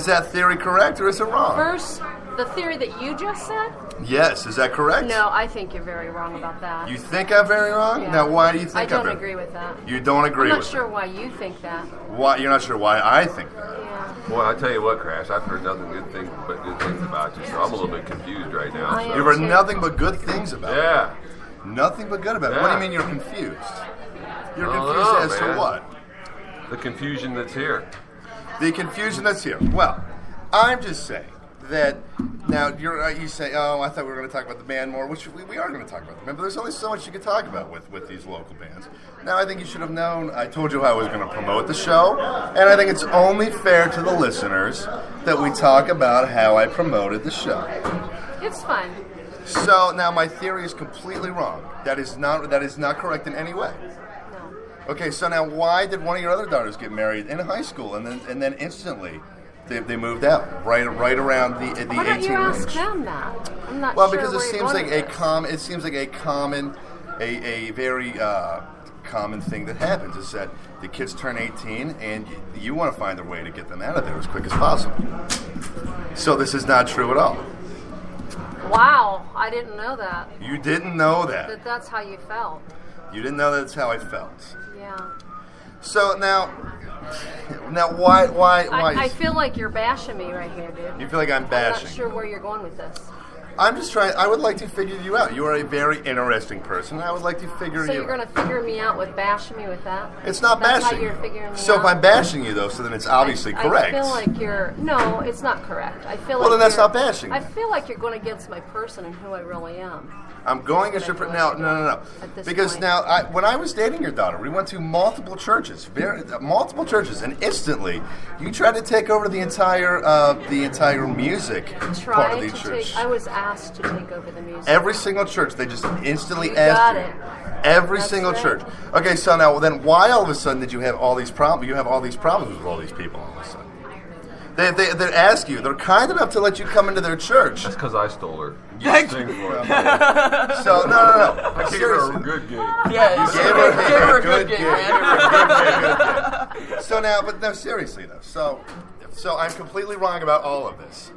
Is that theory correct or is it wrong? First, the theory that you just said? Yes, is that correct? No, I think you're very wrong about that. You think I'm very wrong? Yeah. Now, why do you think I don't I'm agree with that. You don't agree I'm with not sure why you think that. Why? You're not sure why I think that? Yeah. Well, I tell you what, Crash, I've heard nothing but good things about you, so I'm a little bit confused right now. I So. am. You've heard nothing but good things about Yeah. it. Nothing but good about it. What do Yeah. you mean you're confused? You're I don't confused know, as man. to what? The confusion that's here. The confusion that's here. Well, I'm just saying that now you say, oh, I thought we were going to talk about the band more, which we are going to talk about the band, but there's only so much you can talk about with these local bands. Now, I think you should have known, I told you I was going to promote the show, and I think it's only fair to the listeners that we talk about how I promoted the show. It's fun. So now my theory is completely wrong. That is not correct in any way. No. Okay, so now why did one of your other daughters get married in high school and then instantly they moved out right around the 18 Why don't you ask range? them that? I'm not Well, sure because where you're going with this. it seems like a very common thing that happens is that the kids turn 18 and you want to find a way to get them out of there as quick as possible. So this is not true at all. Wow, I didn't know that. You didn't know that. That's how you felt. You didn't know that's how I felt. Yeah. So now why? I feel like you're bashing me right here, dude. You feel like I'm I'm bashing. not sure where you're going with this. I'm just trying. I would like to figure you out. You are a very interesting person. I would like to figure So you you're going out. to figure me out with bashing me with that? It's not That's bashing. how you're figuring me So out? if I'm bashing you, though, so then it's obviously correct. I feel like you're... No, it's not correct. I feel Well, like then that's you're- not bashing I then. feel like you're going against my person and who I really am. I'm going That's as your what I no, feel no, like no, no. at this Because point. now, when I was dating your daughter, we went to multiple churches, multiple churches, and instantly you tried to take over the entire music part of the church. I was asked to take over the music. Every single church, they just instantly You asked got you. it. Every That's single right. church. Okay, so now then, why all of a sudden did you have all these problems? You have all these problems with all these people all of a sudden. They ask you. They're kind enough to let you come into their church. That's because I stole her. Thank Sing for her. So no. I gave Seriously. her a good gig. Yeah, you Gave her a good gig, man. So now, but no, seriously though. So I'm completely wrong about all of this.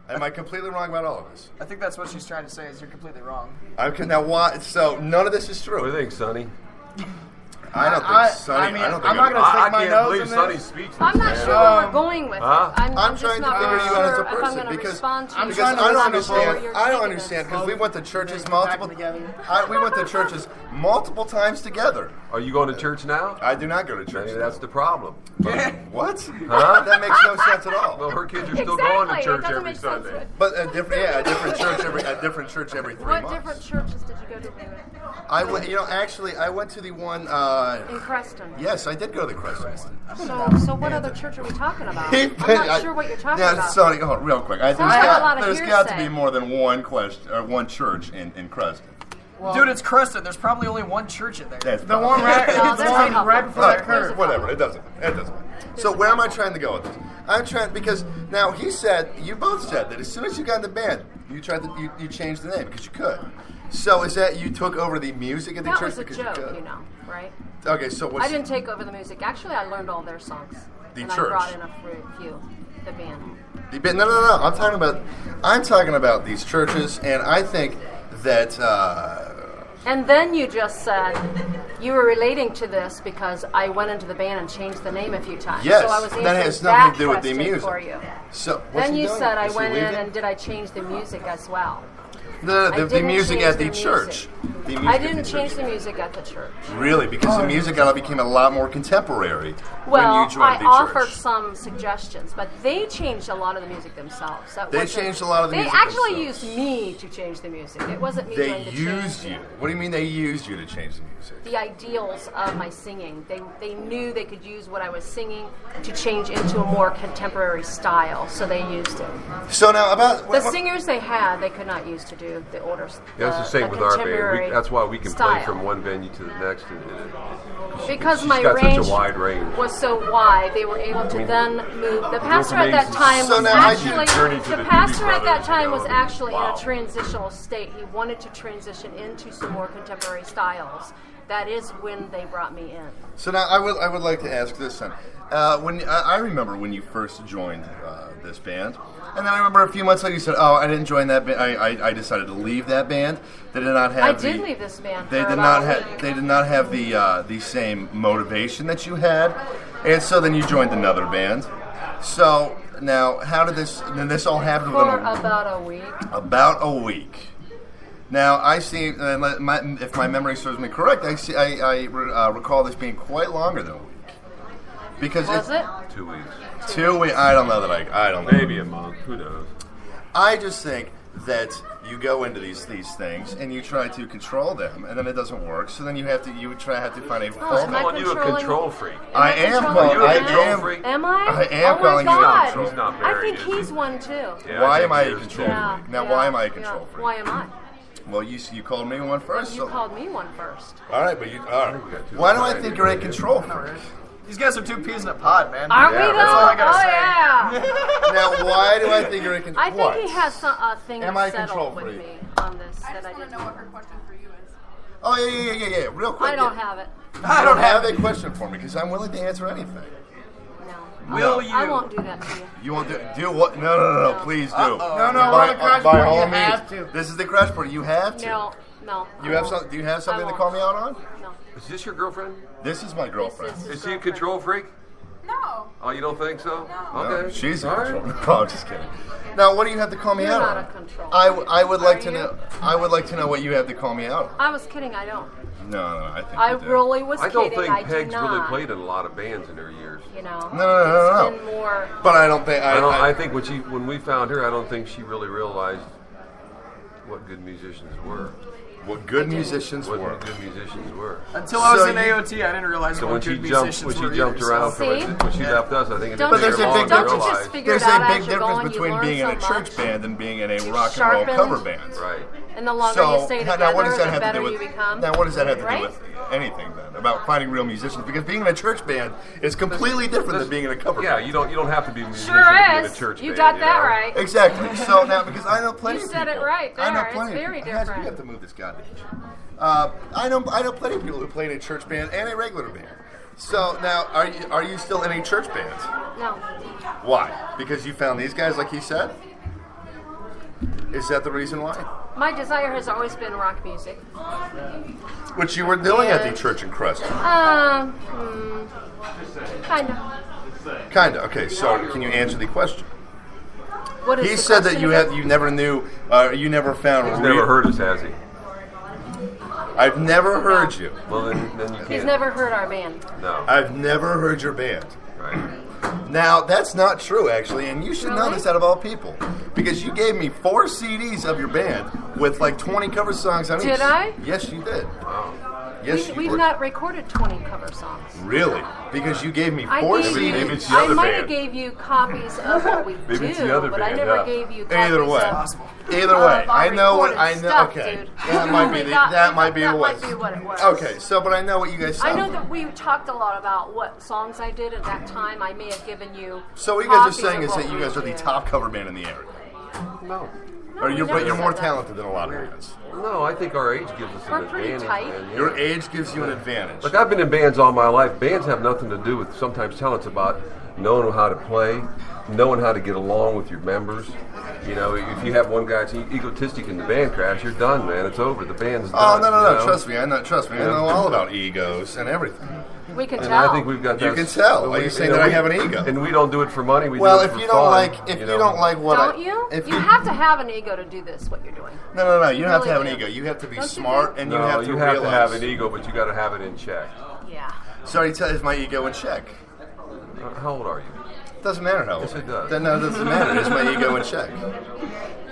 Am I completely wrong about all of this? I think that's what she's trying to say, is you're completely wrong. Now why? So none of this is What do you true. think, Sonny? I don't think Sonny. I don't think I'm not gonna I stick my can't nose believe in Sonny's this. speechless. I'm not man. sure where we're going with Huh? it. I'm I'm just trying to not figure really you out as a sure if I'm person going to because respond to you. because trying to I don't understand understand. where you're I don't taking understand this. because we went to churches Back multiple. together. We went to churches multiple times together. Are you going to church now? I do not go to church. Maybe that's the problem. What? Huh? That makes no sense at all. Well, her kids are still going to Exactly. It church doesn't every make sense. Sunday. But a different church every 3 What months. different churches did you go to I went. Actually, I went to the one. in Creston? Yes, I did go to the Creston one. So what other church are we talking about? I'm not sure what you're talking yeah, about. Sonny, hold on, real quick. Sounds like a lot of There's got to hearsay. be more than one church in Creston. Dude, it's Creston. There's probably only one church in there. That's The one right, No, the there's one a couple. right before that There's a curve. Whatever. It doesn't. So where am I trying to go with this? I'm trying because now you both said that as soon as you got in the band, you tried to you changed the name because you could. So is that you took over the music at the That church was a because joke, you could? you know, right? Okay, so what's I didn't take over the music. Actually, I learned all their songs. The and church. I brought in a few, the band. No. I'm talking about these churches, and I think that. And then you just said you were relating to this because I went into the band and changed the name a few times. Yes, so I was that answering has nothing to do with the question music. For you. So what's Then he you doing? said I Is he went in leaving? and did I change the music as well? No, I the didn't music change at the the church. music. The music I at the didn't change church. the music at the church. Really, because the music became a lot more contemporary Well, when you joined I the offered church. some suggestions, but they changed a lot of the music themselves. That They wasn't- changed a lot of the music They actually themselves. used me to change the music. It wasn't me They trying to used change you. What do you mean they used you to change the music? the ideals of my singing. They knew they could use what I was singing to change into a more contemporary style, so they used it. So now about The singers they had, they could not use to do the older. That's the same with our band. That's why we can play style. from one venue to the next. Because She's my got such a range wide range. was so wide, they were able to then move. The pastor at that time So was now I actually did Journey to the the pastor Doobie at that Brothers, time you know, was actually wow. in a transitional state. He wanted to transition into some more contemporary styles, that is when they brought me in. So now I would like to ask this then. When I remember when you first joined this band, and then I remember a few months later you said, "Oh, I didn't join that band. I decided to leave that band. They did not have. I did leave this band. They for did about not a have. week. They did not have the same motivation that you had, and so then you joined another band. So now, how did this? Then this all happened For within about a week. about a week. Now I see, if my memory serves me correct, I recall this being quite longer than a week. Because Was it? 2 weeks. 2 weeks. I don't know that I don't know. Maybe a month. Who knows? I just think that you go into these things and you try to control them, and then it doesn't work. So then you have to find a am full. I Calling you a controlling- control freak. I am controlling calling. you a I control am. freak? Am I? I am oh calling my you a God. control He's not I married. think he's one too. Yeah, Why I am think I he a is, control too. freak? Now, why am I a control freak? Why am I? Well, you called me one first. You So. called me one first. All right, but you. All right. We got two Why do I behind think you. you're a control freak? These guys are two peas in a pod, man. Aren't Yeah, we though? that's all I gotta Oh say. yeah. Now, why do I think you're a control? I think he has some thing Am I a control settled with freak? me on this I that just I want to didn't. know what her question for you is. Oh yeah. Real quick. I don't have it. I don't have a question for me because I'm willing to answer anything. No. Will you? I won't do that to you. You won't do what? No. Please do. Uh-oh. No. we're on the crash By party, all you means. have to. This is the crash party. You have to. No. You have some? Do you have something to won't. call me out on? No. Is this your girlfriend? This is my girlfriend. This Is he a control freak? No. Oh, you don't think so? No. Okay. No, she's All a right. control. No, I'm just kidding. Now, what do you have to call me You're out not on? a control. I would like Are to you? know. I would like to know what you have to call me out on. I was kidding. I don't. No. I think I you do. really was I don't kidding. think I do Peg's not. really played in a lot of bands in her years. You know. No. It's been more. But I don't think I think when we found her, I don't think she really realized what good musicians were. what good musicians What were. good musicians were. Until I was So in you- AOT, I didn't realize So what when she good jumped, musicians when were she jumped either, around so- from See? when she left us, I think it Don't didn't there's take a her big long to Don't you difference. just realize. figure There's it out a as big you're difference going? between you being in learn a so church much. band and being in a You've rock and roll sharpened. cover band. Right. And the longer you stay together, now what does that the have to better do with? you become. Now what does that have to Right? do with anything then about finding real musicians? Because being in a church band is completely different than being in a cover Yeah, band. you don't have to be a musician Sure to be in a is. church You band. got that know? right. Exactly. So now, because I know plenty You of said people. it right I know there. plenty It's of very people. Guys, different. You have to move this goddamn shit. I know plenty of people who played in a church band and a regular band. So now, are you still in a church band? No. Why? Because you found these guys, like he said. Is that the reason why? My desire has always been rock music. Which you were doing at the Yeah. church in Creston. Kind of. Kinda. Okay. So can you answer the question? What is He the said that question you again? never knew, you never found. He's never heard us, has he? I've never heard you. Well, then you can't. He's never heard our band. No. I've never heard your band. Right. Now that's not true, actually, and you should know Really? this out of all people, because you gave me 4 CDs of your band with like 20 cover songs on each. Did I? Yes, you did. Wow. Yes, you We've did. not recorded 20 cover songs. Really? Because you gave me I 4 gave CDs. Maybe it's you, the I other might band. have gave you copies of what we Maybe do, it's the other but I band, never yeah. gave you copies Either way. of Either way, of our I know what recorded I know. stuff, Okay, dude. that might be We the, got- that might be that the might way. be what it was. Okay, so but I know what you guys. I sound know like. that we talked a lot about what songs I did at that time. I may have given you. So what you guys are copies saying of is what that you we guys are the did. top cover band in the area, No. No, or we you're never but you're said more that. talented than a lot of bands. No, I think our age gives us We're an pretty advantage. tight. Man. Yeah. Your age gives you an advantage. Look, I've been in bands all my life. Bands have nothing to do with sometimes talent's about knowing how to play, knowing how to get along with your members. You know, if you have one guy that's egotistic in the band crash, you're done, man. It's over. The band's Oh done. no! you know? Trust me, I know. Trust me, I know all about egos and everything. We can And tell. I think we've got that. You can tell. Are you saying that I have an ego? And we don't do it for money. We Well, do it if for you fun, don't like, if you know. don't like what Don't I, you? if You have to have an ego to do this. What you're doing. no, you don't have to have an really do. ego. You have to be Don't you smart, think? and No, you have to realize. have an ego, but you got to have it in check. Yeah. Sorry, is my ego in check? How old are you? Doesn't matter how. Yes, it does. No, it doesn't matter. Is my ego in check?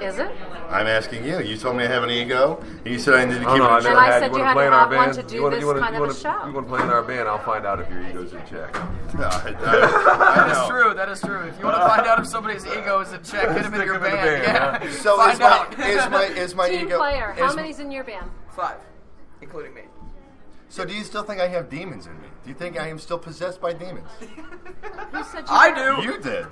Is it? I'm asking you. You told me I have an ego, and you said I need to keep Oh, no, I it in never And I check. had. said You you want had to play to in our have one band? to do You wanna- this you wanna- kind you of a wanna- show. You want to play in our band? I'll find out if your ego's in check. No, I That is know. true. That is true. If you want to find out if somebody's ego is in check, get him in Stick your him in the band. band, Yeah. So find out. is my Team ego? player. How is- many's in your band? 5, including me. So do you still think I have demons in me? Do you think I am still possessed by demons? Who said you I were? do. You did.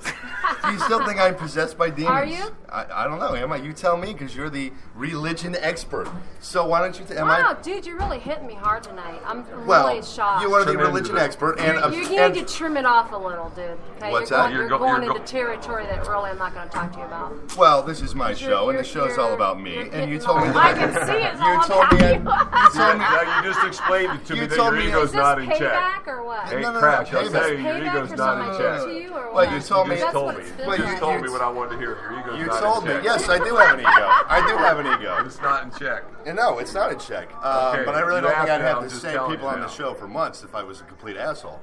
Do you still think I'm possessed by demons? Are you? I don't know. Am I? You tell me, because you're the religion expert. So why don't you? Wow, dude, you're really hitting me hard tonight. I'm Well, really shocked. you are the Tremendous. religion expert, and You need to trim it off a little, dude. Okay? What's you're that? Going, You're you're go- going you're into territory that really I'm not going to talk to you about. well, this is my You're- show, and the you're- show's all you're- about me. you're And you getting told me all- that I can see it. You told me. You told me. Now you just explained it to You me that told your me- ego's Is this not in check. payback or what? Hey, No, Crash, no, I'll payback. tell you, Is your payback ego's for not something in I check. did to you or Well, what? you told me. That's told what me. it's You feeling just like. told me what I wanted to hear. Your ego's You not told in me. check. Yes, I do have an ego. I do have an ego. It's not in check. And no, it's not in check. Okay, But I really you don't think asked I'd me, have I'm the just same telling people you on the now. show for months if I was a complete asshole.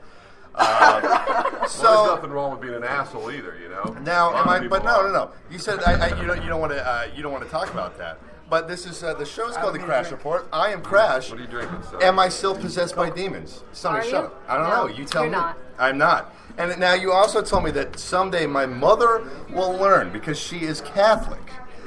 Well, there's So nothing wrong with being an asshole either, you know. now, A lot am of I? people But no, are. no, no. You said you don't want to talk about that. But this is the show's called the Crash Report. I am Crash. What are you drinking, son? Am I still possessed by demons? Sonny, Are shut you? up. I don't No, know. You tell you're me. not. I'm not. And now you also told me that someday my mother will learn because she is Catholic.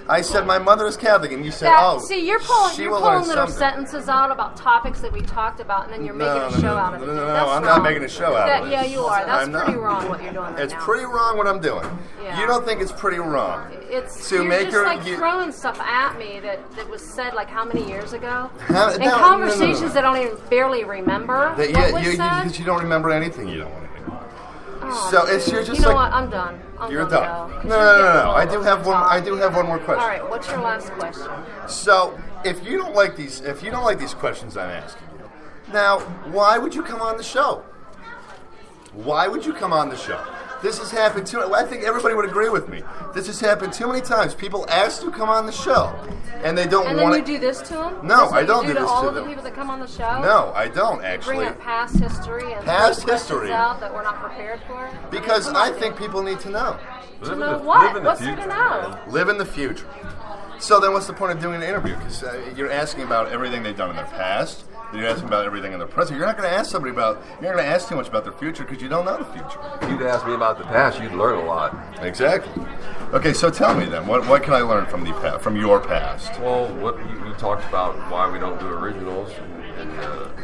I said my mother is Catholic, and you said, That, "Oh, see, you're she pulling will learn little someday." sentences out about topics that we talked about, and then you're making a show out of it. No, That's I'm wrong. not making a show out of it. Yeah, you are. That's I'm not. pretty wrong what you're doing right It's now. pretty wrong what I'm doing. Yeah. You don't think it's pretty wrong? It's to you're make just her- like you- throwing stuff at me that was said like how many years ago? How- In no, conversations that I don't even barely remember That, what was said. because you don't remember anything you don't want to hear. Oh, So dude. it's you're just you know like what? I'm done. you're gonna done. go. No. You're getting I old. do have one. I do have one more question. All right. What's your last question? So if you don't like these questions I'm asking you, now why would you come on the show? Why would you come on the show? This has happened too. I think everybody would agree with me. This has happened too many times. People ask to come on the show, and they don't And then want you do this to them? No, This is what I don't you do to this all to of the them. people that come on the show? No, I don't Bring actually. up past history and Past throw questions history. out that we're not prepared for? Because Come on, I dude. think people need to know. Live in know the- what? live in the What's there to future, know? man. Live in the future. So then what's the point of doing an interview? Because you're asking about everything they've done in their past. You're asking about everything in their present. You're not going to ask somebody about. You're not going to ask too much about their future because you don't know the future. If you'd ask me about the past, you'd learn a lot. Exactly. Okay, so tell me then, what can I learn from from your past? Well, what you talked about why we don't do originals, and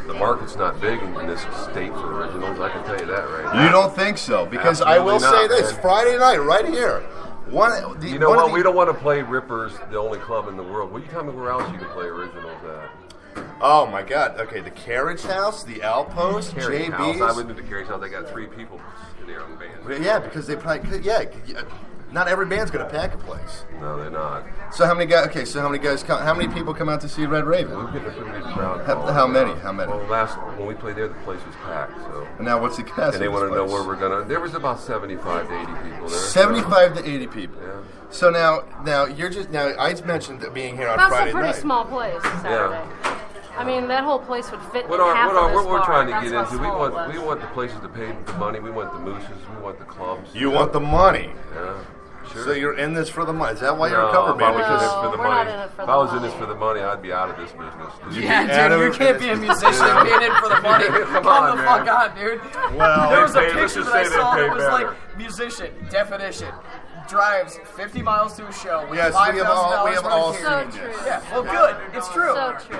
the market's not big in this state for originals. I can tell you that right now. You don't think so? Because I will Absolutely say not, this: man. Friday night, right here. You know what? We don't want to play Rippers, the only club in the world. Will you tell me where else you can play originals at? Oh my God! Okay, the Carriage House, the Outpost, Carriage House. I JB's. went to the Carriage House. They got 3 people in their own band. Yeah, because they probably not every band's going to pack a place. No, they're not. So how many guys? Okay, so how many guys come? How many people come out to see Red Raven? We're getting a pretty good crowd. How many? How many? Well, when we played there, the place was packed. So. And now what's the capacity? And they of want this to know place? where we're gonna. There was about 75 to 80 people there. 75 to 80 people. Yeah. So now you're just I mentioned being here on That's Friday a pretty night. small place Saturday. I mean, that whole place would fit What in half of this we're bar. trying to That's get how into? small it was. We want the places to pay the money. We want the mooses. We want the clubs. You want the money. Yeah. Sure. So you're in this for the money. Is that why you're No, a cover if I band? was in Because this for the we're not money. in it for If the I was in money. this for the money, I'd be out of this business. Yeah, Adam- dude, you can't be a musician being in for the money. Come Come on, the man. fuck on, dude. Well, There was a They pay- let's picture just that I say they saw pay that was better. like musician definition drives 50 miles to a show with Yes, $5,000 we have all worth of seen gear. So true. Yeah, well, good. It's true. So true.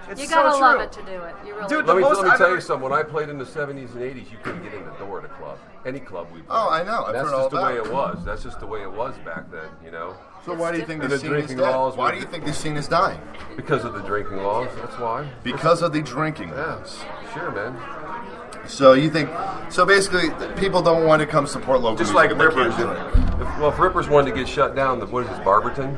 It's You so gotta love true. it to do it. You really Dude, do. Let me most tell I've you ever- something. When I played in the 70s and 80s, you couldn't get in the door at a club. Any club we played. Oh, I know. I've That's heard all just the way about it it. was. That's just the way it was back then, you know? So why do you think And the the scene is drinking dead? laws Why were- do you think the scene is dying? Because of the drinking laws, that's why. Because of the drinking Yeah, laws. sure, man. So you think? So basically, people don't want to come support local Just music like if they Rippers. can't do it. If Rippers wanted to get shut down, what is this, Barberton?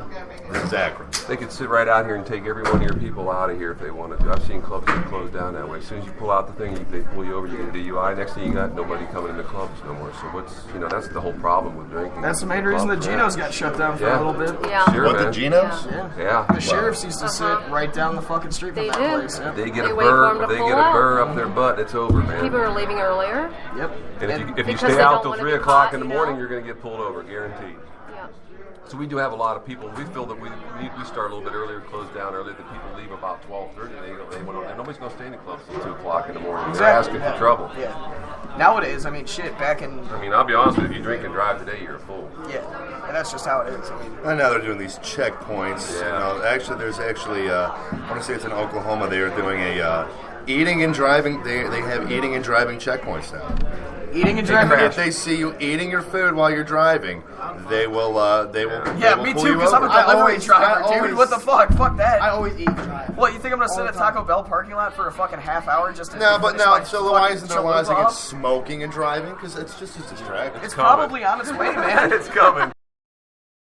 Exactly. They could sit right out here and take every one of your people out of here if they wanted to. I've seen clubs get closed down that way. As soon as you pull out the thing, they pull you over, you get a DUI. Next thing you got, nobody coming in the clubs no more. So that's the whole problem with drinking. That's the main reason the Geno's got shut down for Yeah. a little bit. Yeah. Sure, What, man. the Genos? Yeah. Yeah. The sheriffs used to sit right down the fucking street from They that did. place. Yep. They get They a wait for burr. 'em to They pull get a out. burr up their butt. It's over, man. People are leaving earlier. Yep. And if you Because stay they out don't till wanna 3 be o'clock caught, in the you morning, know? you're going to get pulled over, guaranteed. Yeah. So we do have a lot of people. We feel that we start a little bit earlier, close down earlier. The people leave about 12:30. Nobody's going to stay in the club till 2 o'clock in the morning. They're Exactly. asking for trouble. Yeah. Nowadays, I mean, shit, back in... I mean, I'll be honest with you. If you drink and drive today, you're a fool. Yeah. And that's just how it is. I mean, And now they're doing these checkpoints. Yeah. You know, actually, there's I want to say it's in Oklahoma. They are doing Eating and driving, they have eating and driving checkpoints now. Eating and driving. If they see you eating your food while you're driving, they will. Yeah, me pull too, you because I'm a over. delivery driver, dude. always- What the fuck? Fuck that. I always eat and drive. What, you think I'm gonna sit All at the time. Taco Bell parking lot for a fucking half hour just to No, but finish no. my So why fucking isn't there laws chalupa against up? smoking and driving? Because it's just as distracting. It's probably on its way, man. It's coming.